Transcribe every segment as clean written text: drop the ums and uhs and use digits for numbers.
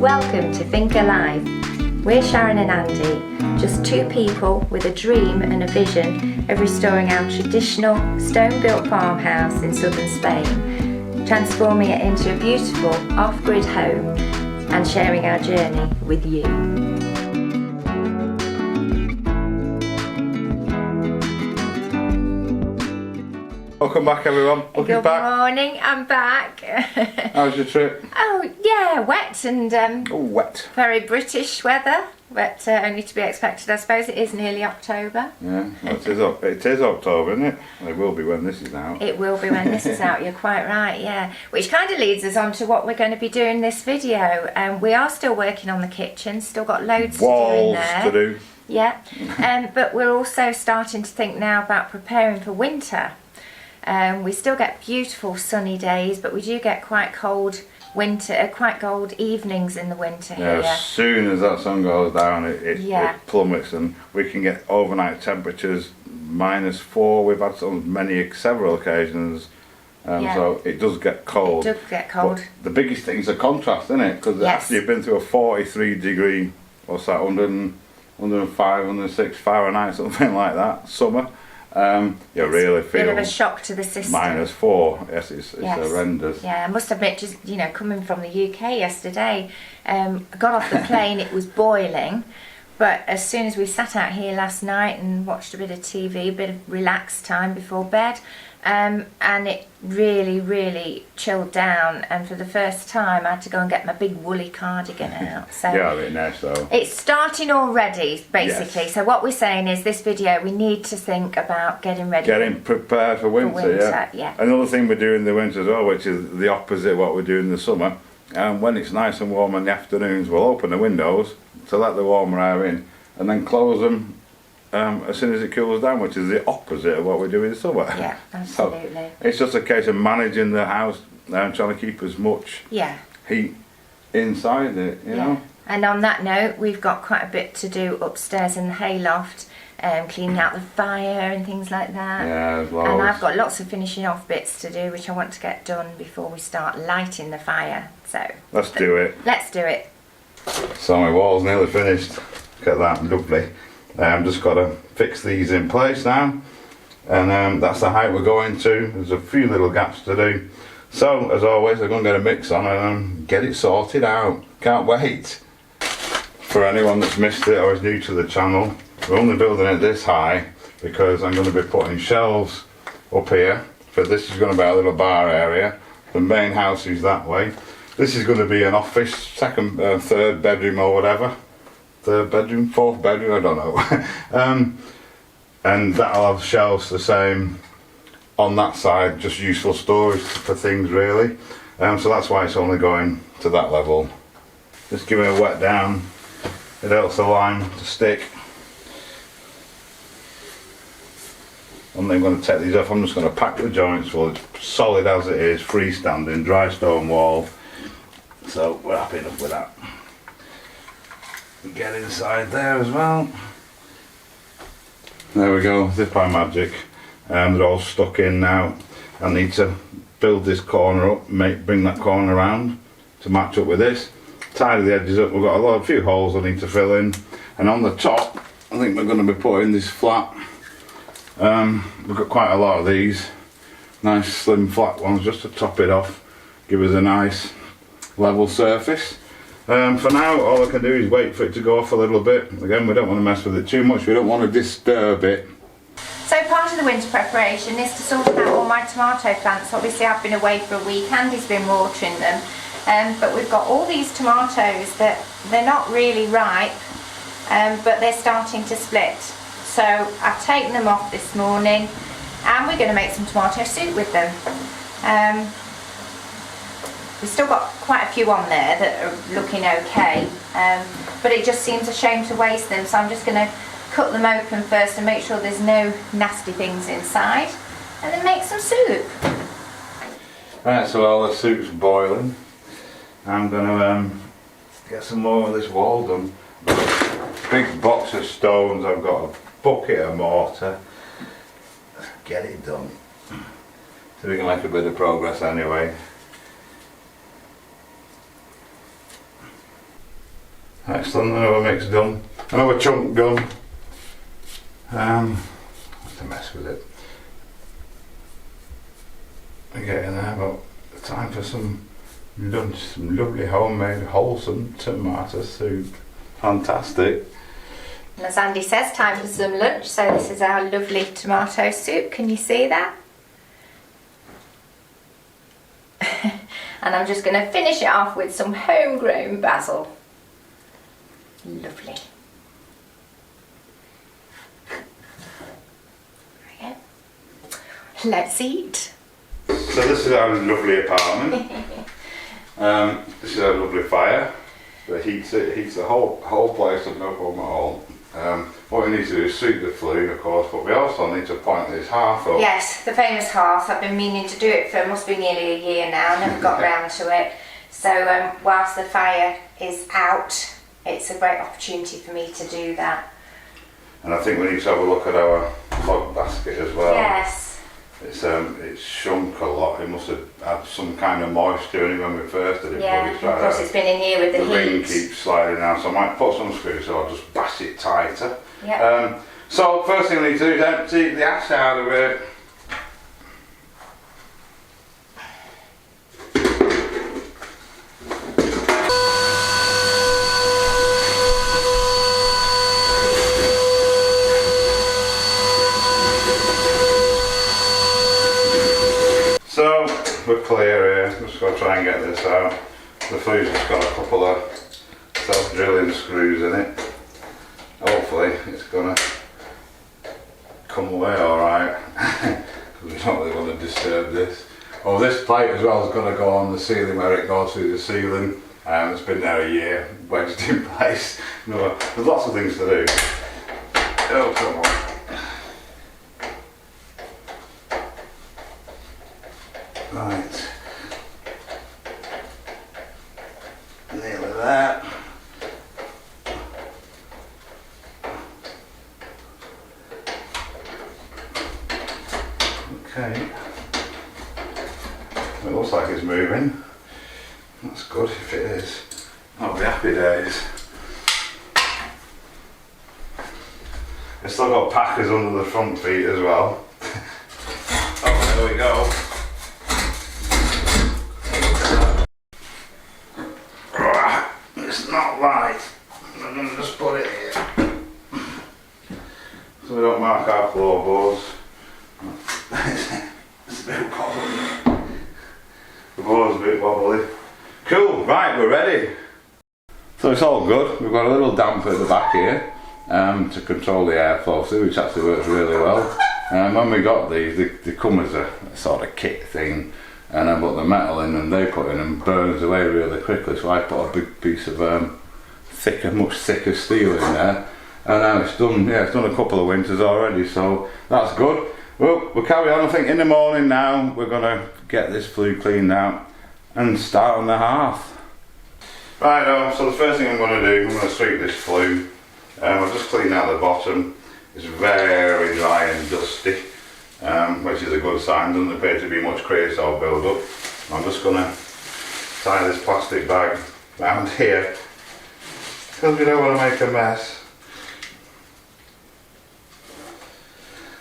Welcome to Think Alive. We're Sharon and Andy, just two people with a dream and a vision of restoring our traditional stone-built farmhouse in southern Spain, transforming it into a beautiful off-grid home and sharing our journey with you. Welcome back, everyone. Good morning, I'm back. How's your trip? Oh yeah, wet and Wet. very British weather, but only to be expected, I suppose. It is nearly October. Yeah, well, it is October, isn't it? Well, it will be when this is out. It will be when this is out, you're quite right, yeah. Which kind of leads us on to what we're going to be doing this video. We are still working on the kitchen, still got loads Walls to do in there. to do. Yeah, but we're also starting to think now about preparing for winter. We still get beautiful sunny days, but we do get quite cold evenings in the winter here. As soon as that sun goes down, it plummets, and we can get overnight temperatures -4. We've had several occasions, so it does get cold. It does get cold. But the biggest thing is the contrast, isn't it? Because after you've been through a 43 degree, what's that, 105, 106 Fahrenheit, something like that, summer. You really feel a bit of a shock to the system. -4, yes, it's horrendous. Yeah, I must admit, just coming from the UK yesterday, I got off the plane, it was boiling, but as soon as we sat out here last night and watched a bit of TV, a bit of relaxed time before bed, and it really chilled down, and for the first time I had to go and get my big woolly cardigan out. So yeah, a bit nice though. It's starting already, basically. Yes. So what we're saying is, this video, we need to think about getting ready. Getting prepared for winter, yeah. Another thing we do in the winter as well, which is the opposite of what we do in the summer, when it's nice and warm in the afternoons, we'll open the windows to let the warmer air in, and then close them as soon as it cools down, which is the opposite of what we do in summer. Yeah, absolutely. So it's just a case of managing the house and trying to keep as much heat inside it, you know. And on that note, we've got quite a bit to do upstairs in the hayloft, cleaning out the fire and things like that. Yeah, as well. And I've got lots of finishing off bits to do, which I want to get done before we start lighting the fire. So let's do it. Let's do it. So my wall's nearly finished. Look at that, lovely. Just got to fix these in place now, and that's the height we're going to. There's a few little gaps to do. So as always, I'm going to get a mix on and get it sorted out. Can't wait. For anyone that's missed it or is new to the channel, we're only building it this high because I'm going to be putting shelves up here. So this is going to be our little bar area. The main house is that way. This is going to be an office, second, third bedroom or whatever. Third bedroom, fourth bedroom, I don't know. And that'll have shelves the same on that side, just useful storage for things really. So that's why it's only going to that level. Just give it a wet down. It helps the lime to stick. And then I'm going to take these off. I'm just going to pack the joints full. It's solid as it is, freestanding, dry stone wall. So we're happy enough with that. Get inside there as well. There we go, zip by magic. They're all stuck in now. I need to build this corner up, bring that corner around to match up with this. Tidy the edges up. We've got a few holes I need to fill in, and on the top I think we're going to be putting this flat. We've got quite a lot of these nice slim flat ones just to top it off, give us a nice level surface. For now, all I can do is wait for it to go off a little bit. Again, we don't want to mess with it too much. We don't want to disturb it. So part of the winter preparation is to sort out all my tomato plants. Obviously, I've been away for a week. Andy's been watering them. But we've got all these tomatoes that they're not really ripe, but they're starting to split. So I've taken them off this morning, and we're going to make some tomato soup with them. We've still got quite a few on there that are looking okay, but it just seems a shame to waste them, so I'm just going to cut them open first and make sure there's no nasty things inside, and then make some soup. Right, so while the soup's boiling, I'm going to get some more of this wall done. Big box of stones, I've got a bucket of mortar. Let's get it done. So we can make a bit of progress anyway. Excellent, another mix done. Another chunk done. Have to mess with it. We're getting there, but time for some lunch, some lovely homemade wholesome tomato soup. Fantastic. And as Andy says, time for some lunch. So this is our lovely tomato soup. Can you see that? And I'm just going to finish it off with some homegrown basil. Lovely. There we go. Let's eat. So this is our lovely apartment. This is our lovely fire. It heats the whole place up, no problem at all. What we need to do is sweep the flue, of course, but we also need to point this hearth up. Yes, the famous hearth. I've been meaning to do it for must be nearly a year now. Never got round to it. So whilst the fire is out, it's a great opportunity for me to do that. And I think we need to have a look at our log basket as well. Yes. It's shrunk a lot. It must have had some kind of moisture in it when we first did it. Yeah, of course it's been in here with the heat. The ring keeps sliding out, so I might put some screws so I'll just bash it tighter. Yep. So first thing we need to do is empty the ash out of it. So we're clear here, just got to try and get this out. The flue's just got a couple of self-drilling screws in it. Hopefully it's going to come away alright, because we don't really want to disturb this. Oh, this plate as well is going to go on the ceiling where it goes through the ceiling. It's been there a year, wedged in place. No, there's lots of things to do. Oh, come on. Right, nearly there. Okay, it looks like it's moving. That's good if it is. That'll be happy days. It's still got packers under the front feet as well. Oh, there we go. It's not right. I'm going to just put it here so we don't mark our floorboards. It's a bit wobbly. The board's a bit wobbly. Cool, right, we're ready. So it's all good. We've got a little damper at the back here to control the airflow through, which actually works really well. When we got these, they come as a sort of kit thing, and I put the metal in and they put in and burns away really quickly, so I put a big piece of much thicker steel in there, and now it's done. Yeah, it's done a couple of winters already, so that's good. Well, we'll carry on. I think in the morning now we're going to get this flue cleaned out and start on the hearth. Right, so the first thing I'm going to do, I'm going to sweep this flue. I've just cleaned out the bottom. It's very dry and dusty, which is a good sign. Doesn't appear to be much creosote build up. I'm just going to tie this plastic bag around here because we don't want to make a mess.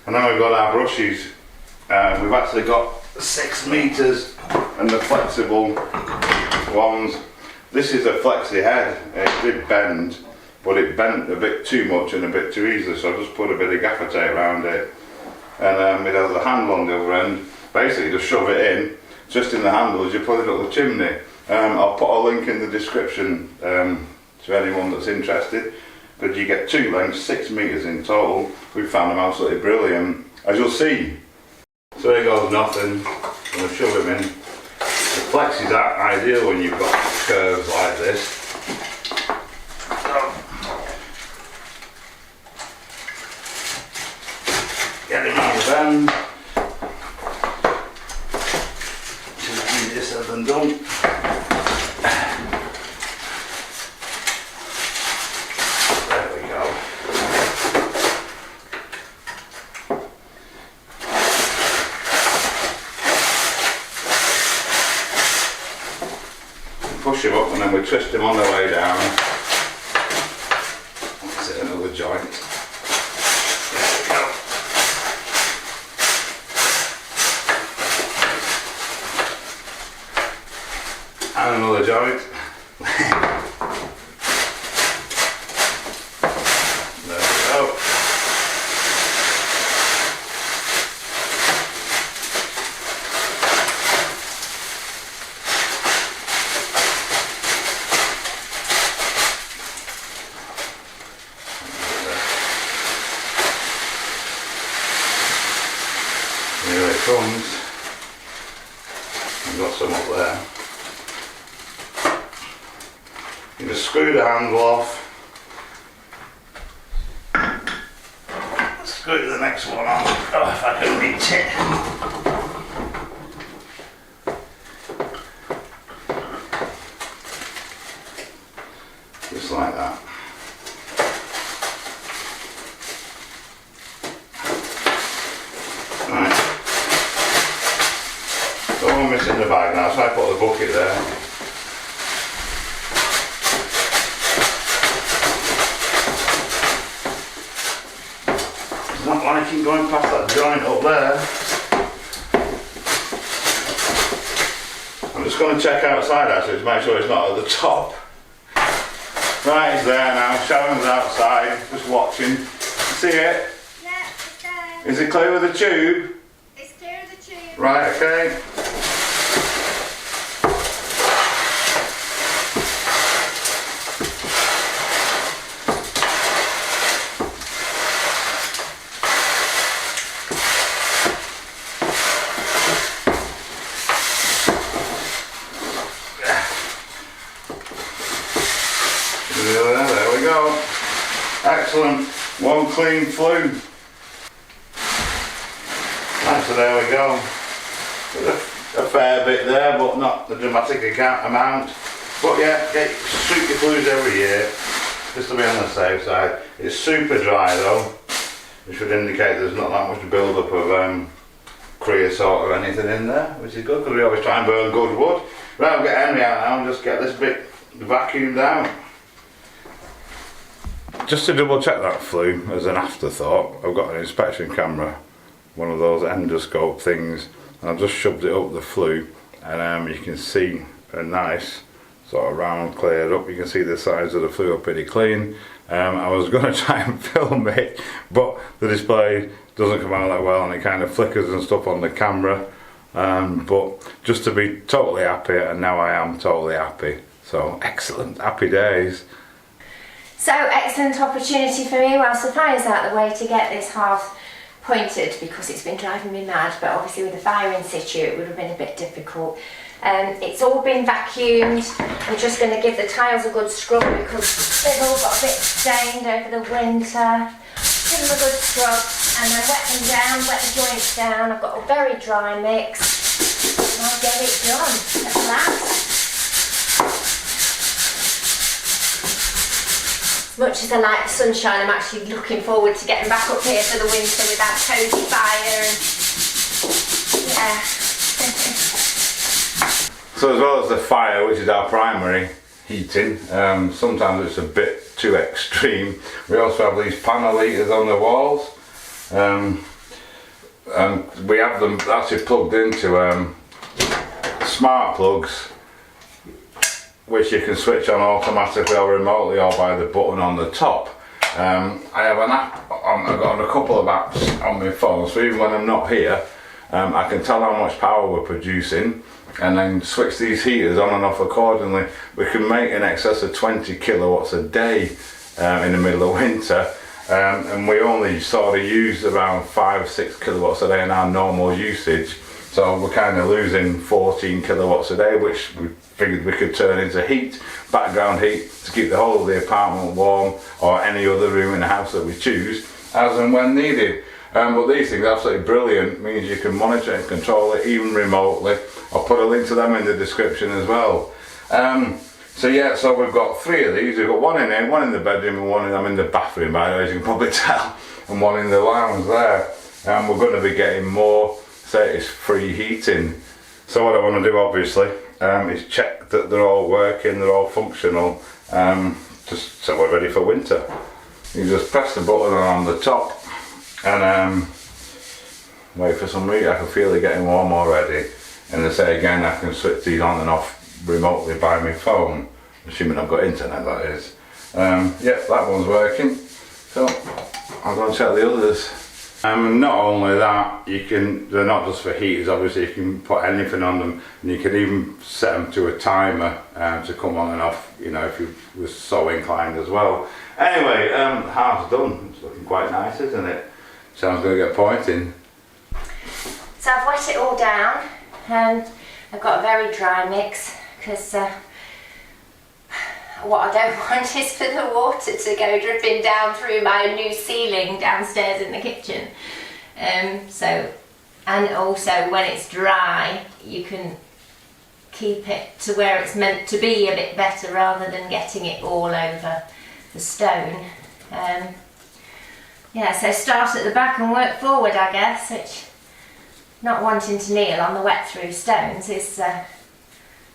And then we've got our brushes. We've actually got 6 meters and the flexible ones. This is a flexi head. It did bend, but it bent a bit too much and a bit too easily, so I just put a bit of gaffer tape around it. And it has a handle on the other end. Basically just shove it in, just in the handle as you put it up the chimney. I'll put a link in the description to anyone that's interested. But you get 2 lengths, 6 meters in total. We found them absolutely brilliant, as you'll see. So there goes nothing. I'm going to shove him in. The flex is ideal when you've got curves like this. So, get him out of the bend. Which is easier said than done. Push him up and then we twist him on the way down. joint. There we go. And another joint. There we go. Here it comes. I've got some up there. You just screw the handle off. Screw the next one on. Oh, if I can reach it. Just like that. Right. So I'm missing the bag now, so I put the bucket there. Not liking going past that joint up there. I'm just going to check outside actually to make sure it's not at the top. Right, it's there now. Sharon's outside, just watching. See it? Yeah, it's there. Is it clear with the tube? It's clear of the tube. Right, okay. There we go. Excellent. One clean flue. Right, so there we go. A fair bit there, but not the dramatic amount. But yeah, suit your flues every year, just to be on the safe side. It's super dry though, which would indicate there's not that much build up of creosote or anything in there, which is good because we always try and burn good wood. Right, I'll get Henry out now and just get this bit vacuumed out. Just to double check that flue as an afterthought, I've got an inspection camera, one of those endoscope things, and I've just shoved it up the flue, and you can see a nice sort of round cleared up. You can see the sides of the flue are pretty clean. I was going to try and film it, but the display doesn't come out that well and it kind of flickers and stuff on the camera. But just to be totally happy, and now I am totally happy. So excellent, happy days. So excellent opportunity for me whilst the fire's out the way to get this hearth pointed, because it's been driving me mad, but obviously with the fire in situ it would have been a bit difficult. It's all been vacuumed. I'm just going to give the tiles a good scrub because they've all got a bit stained over the winter. Give them a good scrub and then wet them down, wet the joints down. I've got a very dry mix and I'll get it done at last. As much as I like the sunshine, I'm actually looking forward to getting back up here for the winter with that cosy fire and yeah. So as well as the fire, which is our primary heating, sometimes it's a bit too extreme. We also have these panel heaters on the walls, and we have them actually plugged into smart plugs, which you can switch on automatically or remotely or by the button on the top. I have an app, I've got a couple of apps on my phone, so even when I'm not here, I can tell how much power we're producing and then switch these heaters on and off accordingly. We can make in excess of 20 kilowatts a day in the middle of winter, and we only sort of use around 5 or 6 kilowatts a day in our normal usage. So we're kind of losing 14 kilowatts a day, which we figured we could turn into heat, background heat, to keep the whole of the apartment warm, or any other room in the house that we choose, as and when needed. But these things are absolutely brilliant, means you can monitor and control it even remotely. I'll put a link to them in the description as well. So yeah, so we've got 3 of these. We've got one in here, one in the bedroom, and one in the bathroom, by the way, as you can probably tell, and one in the lounge there. And we're going to be getting more, say it's free heating. So what I want to do obviously is check that they're all working, they're all functional, just so we're ready for winter. You just press the button on the top and wait for some reason. I can feel it getting warm already. And I say again, I can switch these on and off remotely by my phone, assuming I've got internet, that is. Yeah, that one's working. So I'll go and check the others. Not only that, they're not just for heaters, obviously you can put anything on them, and you can even set them to a timer to come on and off, you know, if you were so inclined as well. Anyway, half's done. It's looking quite nice, isn't it? Sounds going to get pointing. So I've wet it all down, and I've got a very dry mix, because what I don't want is for the water to go dripping down through my new ceiling downstairs in the kitchen. And also when it's dry, you can keep it to where it's meant to be a bit better, rather than getting it all over the stone. Yeah, so start at the back and work forward, I guess, which, not wanting to kneel on the wet through stones is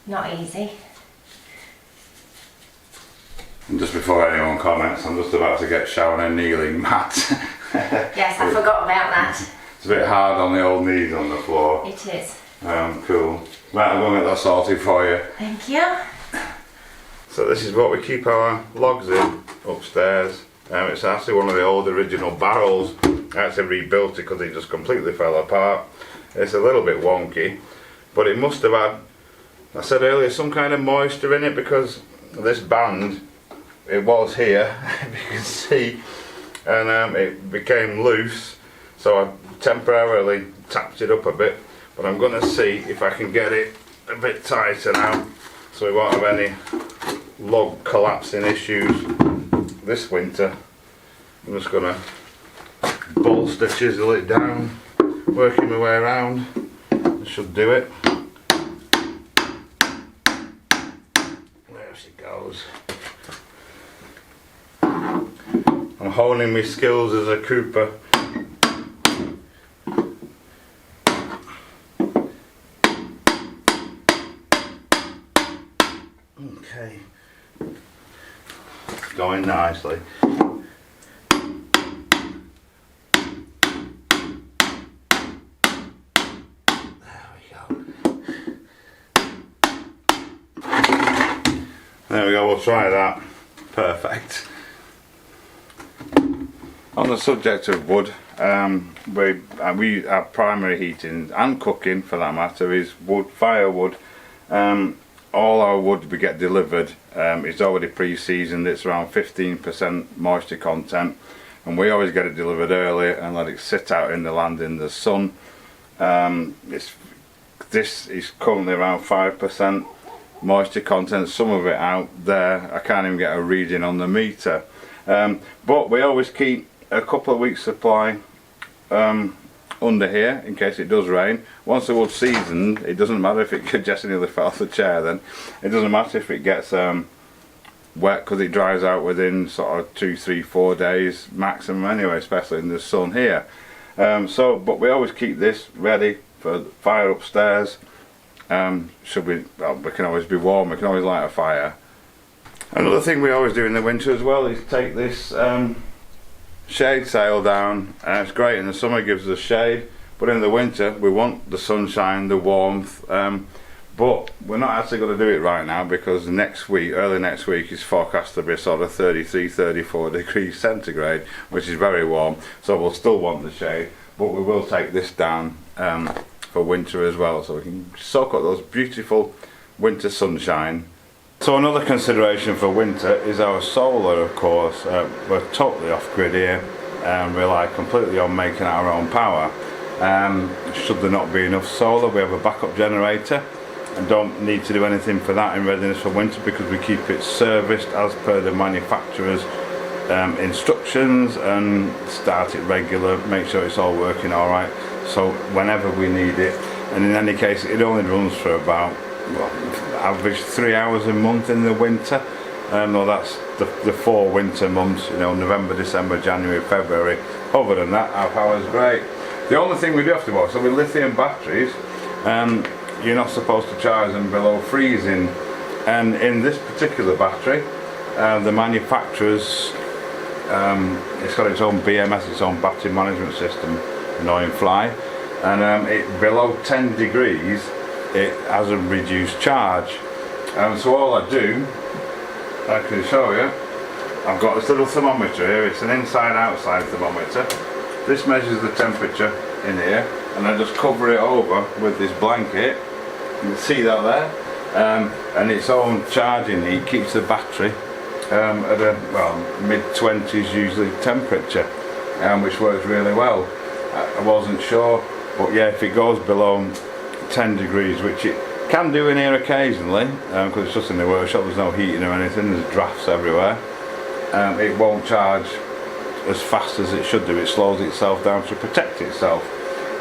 not easy. And just before anyone comments, I'm just about to get shown a kneeling mat. Yes, I forgot about that. It's a bit hard on the old knees on the floor. It is. Cool. Right, I'm going to get that sorted for you. Thank you. So this is what we keep our logs in upstairs. It's actually one of the old original barrels. I actually rebuilt it because it just completely fell apart. It's a little bit wonky, but it must have had, I said earlier, some kind of moisture in it, because this band, it was here, you can see, and it became loose, so I temporarily tapped it up a bit, but I'm going to see if I can get it a bit tighter now, so we won't have any log collapsing issues this winter. I'm just going to bolster chisel it down, working my way around. I should do it. There she goes. I'm honing my skills as a cooper. Okay. Going nicely. There we go, we'll try that. Perfect. On the subject of wood, our primary heating and cooking, for that matter, is wood, firewood. All our wood we get delivered is already pre-seasoned. It's around 15% moisture content, and we always get it delivered early and let it sit out in the land in the sun. This is currently around 5% moisture content, some of it out there. I can't even get a reading on the meter, but we always keep a couple of weeks supply under here in case it does rain. Once the wood's seasoned, it doesn't matter if it Jesse nearly fell off the chair then, it doesn't matter if it gets wet, because it dries out within sort of 2, 3, 4 days maximum anyway, especially in the sun here. But we always keep this ready for fire upstairs. We can always be warm, we can always light a fire. Another thing we always do in the winter as well is take this shade sail down. It's great in the summer, it gives us shade, but in the winter we want the sunshine, the warmth, but we're not actually going to do it right now, because next week, early next week, is forecast to be sort of 33, 34 degrees centigrade, which is very warm, so we'll still want the shade, but we will take this down for winter as well, so we can soak up those beautiful winter sunshine. So another consideration for winter is our solar, of course. We're totally off grid here and rely completely on making our own power. Should there not be enough solar, we have a backup generator and don't need to do anything for that in readiness for winter, because we keep it serviced as per the manufacturer's instructions and start it regular, make sure it's all working alright, so whenever we need it. And in any case, it only runs for about, average 3 hours a month in the winter. No, that's the 4 winter months, you know, November, December, January, February. Other than that, our power's great. The only thing we do have to watch, so with lithium batteries, you're not supposed to charge them below freezing, and in this particular battery, the manufacturers it's got its own BMS, its own battery management system, annoying fly, and it below 10 degrees it has a reduced charge. So all I do, I can show you, I've got this little thermometer here. It's an inside-outside thermometer. This measures the temperature in here, and I just cover it over with this blanket. You can see that there, and its own charging heat keeps the battery at a mid-20s usually temperature, which works really well. I wasn't sure, but yeah, if it goes below 10 degrees, which it can do in here occasionally, because it's just in the workshop, there's no heating or anything, there's drafts everywhere, it won't charge as fast as it should do. It slows itself down to protect itself.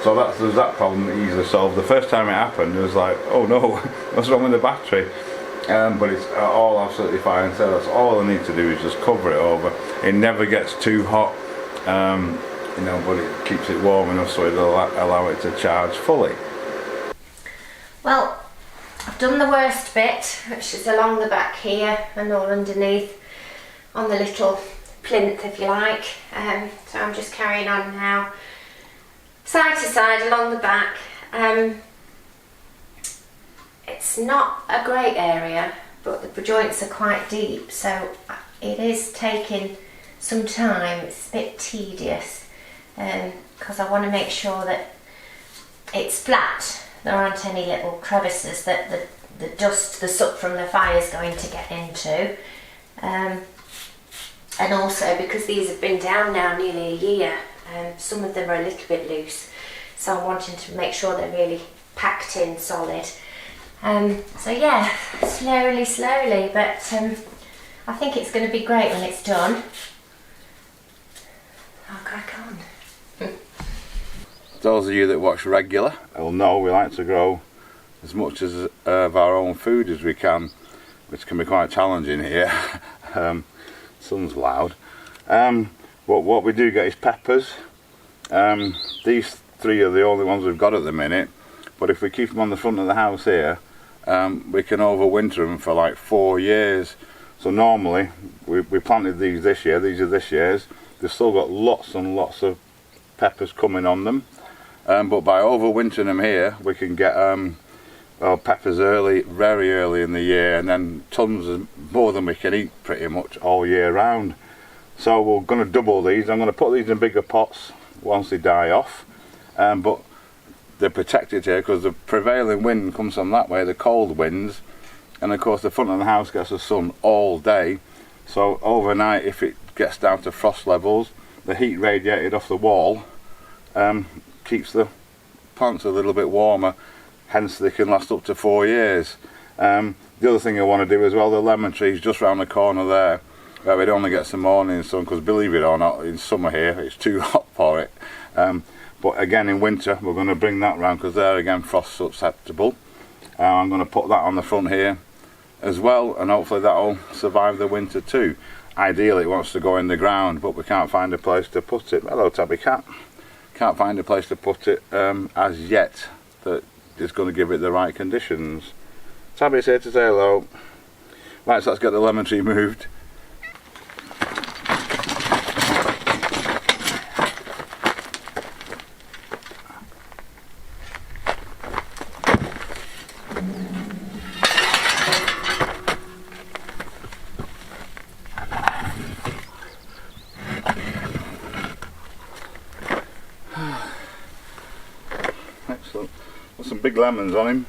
So there's that problem easily solved. The first time it happened, it was like, oh no, what's wrong with the battery? But it's all absolutely fine. So that's all I need to do is just cover it over. It never gets too hot, you know, but it keeps it warm enough so it'll allow it to charge fully. Well, I've done the worst bit, which is along the back here and all underneath on the little plinth, if you like. So I'm just carrying on now, side to side along the back. It's not a great area, but the joints are quite deep, so it is taking some time. It's a bit tedious because I want to make sure that it's flat. There aren't any little crevices that the dust, the soot from the fire is going to get into. And also because these have been down now nearly a year, some of them are a little bit loose, so I'm wanting to make sure they're really packed in solid. So yeah, slowly, but I think it's going to be great when it's done. I'll crack on. Those of you that watch regular will know we like to grow as much of our own food as we can, which can be quite challenging here. Sun's loud. But what we do get is peppers. These three are the only ones we've got at the minute, but if we keep them on the front of the house here, we can overwinter them for like 4 years. So normally we planted these this year. These are this year's. They've still got lots and lots of peppers coming on them, but by overwintering them here we can get peppers early, very early in the year, and then tons of more than we can eat pretty much all year round. So we're going to double these. I'm going to put these in bigger pots once they die off, but they're protected here because the prevailing wind comes from that way, the cold winds, and of course the front of the house gets the sun all day, so overnight if it gets down to frost levels, the heat radiated off the wall keeps the plants a little bit warmer, hence they can last up to 4 years. The other thing I want to do as well, the lemon trees just round the corner there, where it only gets the morning sun, because believe it or not, in summer here it's too hot for it. But again in winter we're going to bring that round because they're again frost susceptible. I'm going to put that on the front here as well, and hopefully that'll survive the winter too. Ideally it wants to go in the ground, but we can't find a place to put it. Hello Tabby Cat. Can't find a place to put it as yet that is going to give it the right conditions. Tabby's here to say hello. Right, so let's get the lemon tree moved. Excellent. Got some big lemons on him.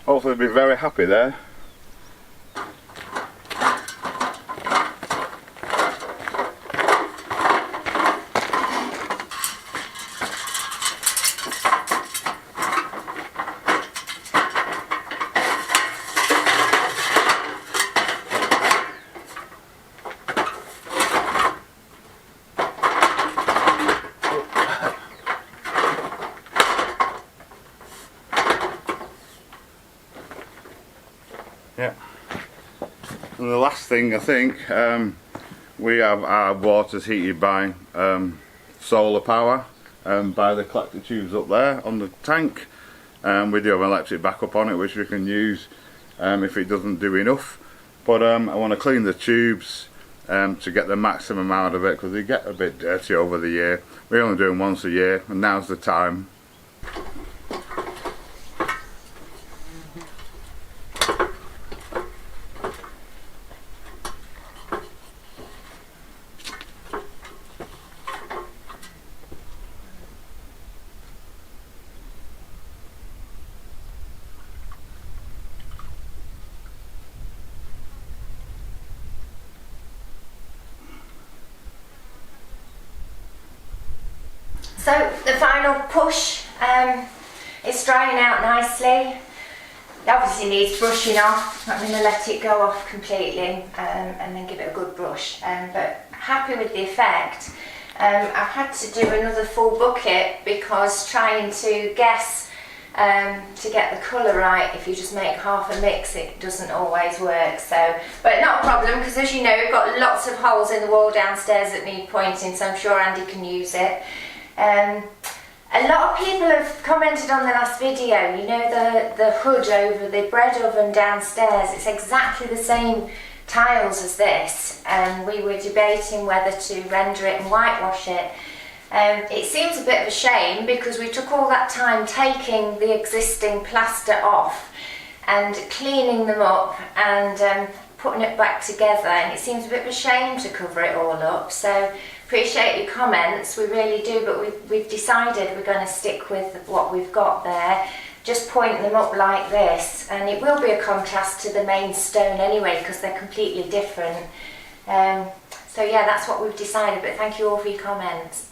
Hopefully they'll be very happy there. Yeah. And the last thing, I think, we have our waters heated by solar power, by the collector tubes up there on the tank. We do have an electric backup on it which we can use if it doesn't do enough. But I want to clean the tubes to get the maximum out of it, because they get a bit dirty over the year. We only do them once a year, and now's the time. So the final push is drying out nicely. It obviously needs brushing off. I'm going to let it go off completely and then give it a good brush. But happy with the effect. I've had to do another full bucket because trying to guess to get the colour right, if you just make half a mix, it doesn't always work. So, but not a problem, because as you know, we've got lots of holes in the wall downstairs that need pointing, so I'm sure Andy can use it. A lot of people have commented on the last video, you know, the hood over the bread oven downstairs, it's exactly the same tiles as this, and we were debating whether to render it and whitewash it. It seems a bit of a shame because we took all that time taking the existing plaster off and cleaning them up and putting it back together, and it seems a bit of a shame to cover it all up. So appreciate your comments, we really do, but we've decided we're going to stick with what we've got there, just point them up like this, and it will be a contrast to the main stone anyway because they're completely different. So yeah, that's what we've decided, but thank you all for your comments.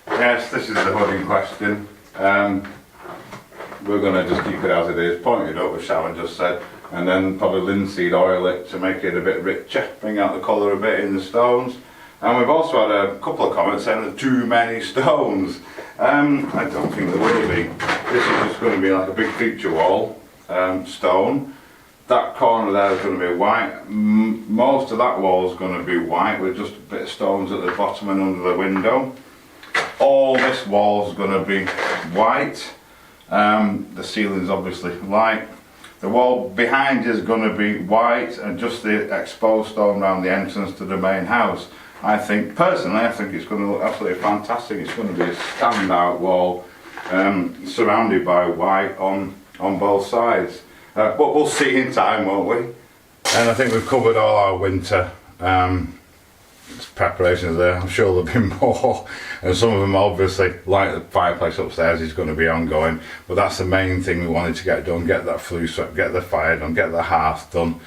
Yes, this is the hood in question. We're going to just keep it as it is, point it up as Sharon just said, and then probably linseed oil it to make it a bit richer, bring out the colour a bit in the stones. And we've also had a couple of comments saying there's too many stones. I don't think there will be. This is just going to be like a big feature wall stone. That corner there is going to be white. Most of that wall is going to be white with just a bit of stones at the bottom and under the window. All this wall is going to be white. The ceiling is obviously light. The wall behind is going to be white, and just the exposed stone around the entrance to the main house. I think, personally, I think it's going to look absolutely fantastic. It's going to be a standout wall, surrounded by white on both sides. But we'll see in time, won't we? And I think we've covered all our winter preparations there. I'm sure there'll be more, and some of them obviously, like the fireplace upstairs, is going to be ongoing, but that's the main thing we wanted to get done, get that flue swept, get the fire done, get the hearth done.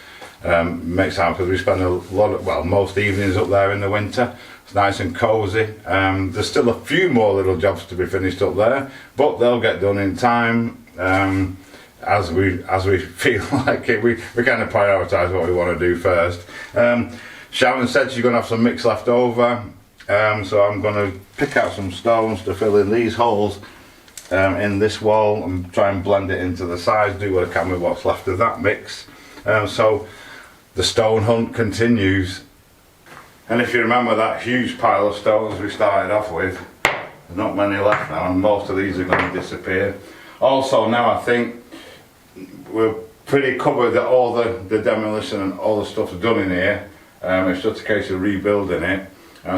Makes sense because we spend a lot of, well, most evenings up there in the winter. It's nice and cosy. There's still a few more little jobs to be finished up there, but they'll get done in time. As we feel like it, we kind of prioritise what we want to do first. Sharon said she's going to have some mix left over, so I'm going to pick out some stones to fill in these holes in this wall and try and blend it into the sides, do what I can with what's left of that mix. So the stone hunt continues, and if you remember that huge pile of stones we started off with, there's not many left now, and most of these are going to disappear. Also now I think we're pretty covered that all the demolition and all the stuff's done in here. It's just a case of rebuilding it,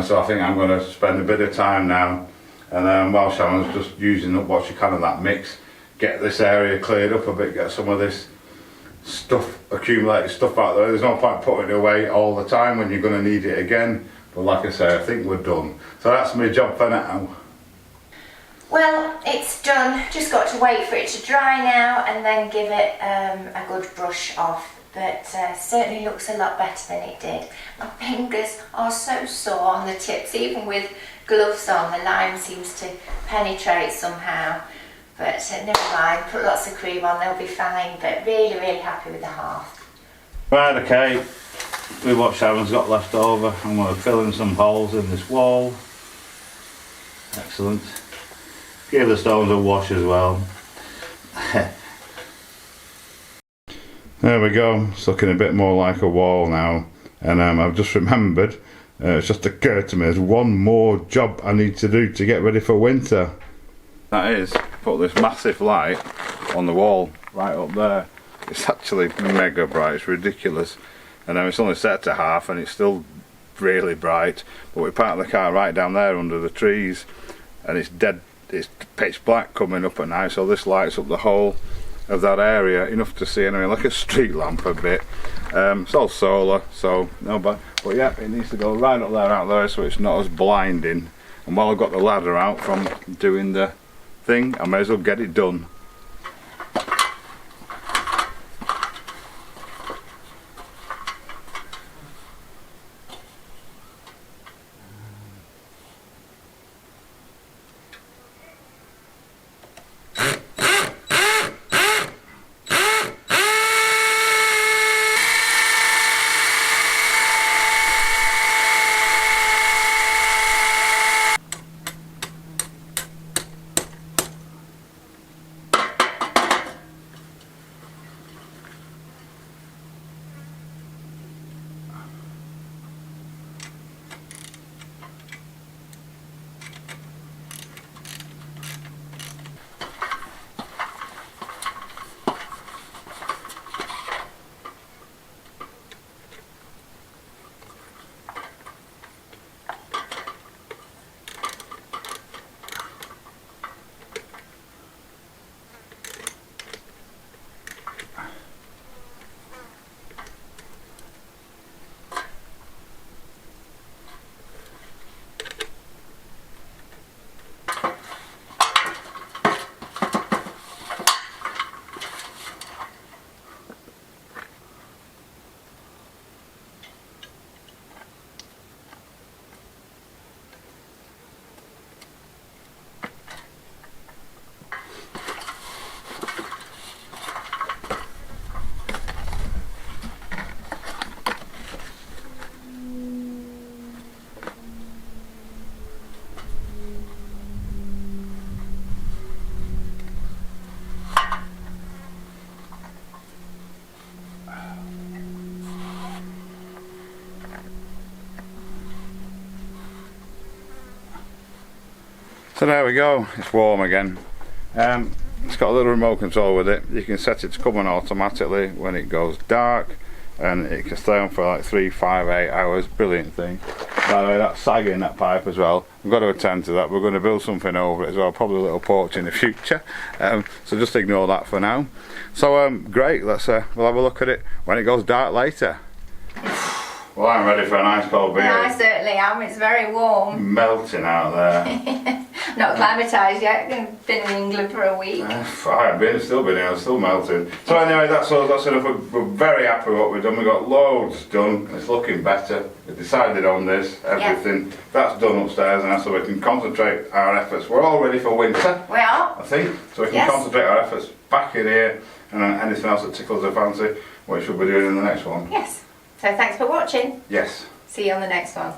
so I think I'm going to spend a bit of time now, and while Sharon's just using up what she can of that mix, get this area cleared up a bit, get some of this stuff, accumulated stuff out there. There's no point putting it away all the time when you're going to need it again, but like I say, I think we're done. So that's my job for now. Well, it's done, just got to wait for it to dry now and then give it a good brush off. But certainly looks a lot better than it did. My fingers are so sore on the tips, even with gloves on, the lime seems to penetrate somehow. But never mind, put lots of cream on, they'll be fine. But really, really happy with the hearth. Right, okay, with what Sharon's got left over, I'm going to fill in some holes in this wall. Excellent. Give the stones a wash as well. There we go, it's looking a bit more like a wall now, and I've just remembered, it's just occurred to me, there's one more job I need to do to get ready for winter. That is, put this massive light on the wall right up there. It's actually mega bright, it's ridiculous. and it's only set to half and it's still really bright. But we parked the car right down there under the trees, and it's pitch black coming up at night, so this lights up the whole of that area, enough to see anyway, like a street lamp a bit. It's all solar, so no, but yeah, it needs to go right up there, out there, so it's not as blinding. And while I've got the ladder out from doing the thing, I may as well get it done. So there we go, it's warm again. It's got a little remote control with it. You can set it to come on automatically when it goes dark, and it can stay on for like 3, 5, 8 hours. Brilliant thing. By the way, that's sagging, that pipe as well. We've got to attend to that. We're going to build something over it as well, probably a little porch in the future. So just ignore that for now. So great, we'll have a look at it when it goes dark later. Well, I'm ready for a nice cold beer. Yeah, I certainly am. It's very warm. Melting out there. Not acclimatised yet. I've been in England for a week. I've still been here, still melting. So anyway, that's enough. We're very happy with what we've done. We've got loads done. It's looking better. We've decided on this, everything. Yeah. That's done upstairs now, so we can concentrate our efforts. We're all ready for winter. We are. I think. So we can concentrate our efforts back in here, and anything else that tickles the fancy, which we'll be doing in the next one. Yes. So thanks for watching. Yes. See you on the next one.